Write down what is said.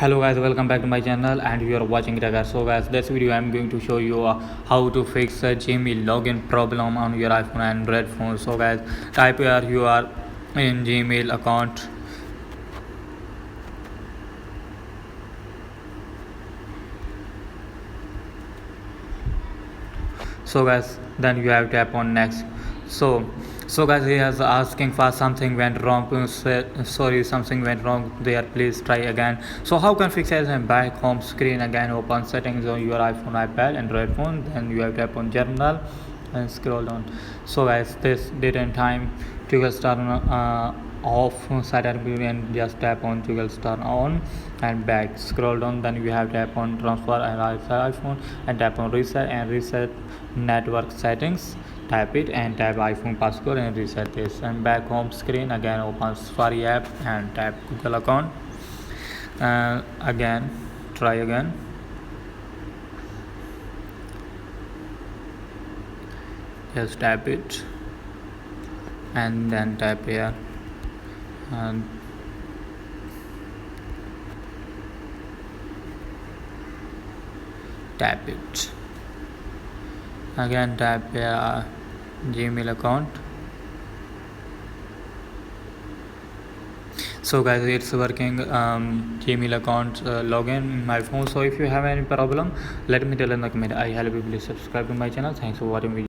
Hello guys, welcome back to my channel and you are watching it again. So guys, this video I'm going to show you how to fix a Gmail login problem on your iPhone and Android phone. So guys, type here you are in Gmail account. So guys, then you have tap on next. So guys, he is asking for something went wrong. Sorry, something went wrong there, please try again. So how can fix it? And back home screen again, open settings on your iPhone, iPad, Android phone. Then you have tap on general and scroll down. So guys, this date and time toggle start off Saturday and just tap on toggle start on and back. Scroll down, then you have tap on transfer and iPhone and tap on reset network settings. Type it and type iPhone passcode and reset this, and back home screen again open Safari app and tap Google account again. Try again. Just tap it and then tap here and tap it again. Tap here Gmail account. So guys, it's working. Gmail account login my phone. So if you have any problem, let me tell in the comment. I help you. Please subscribe to my channel. Thanks for watching video.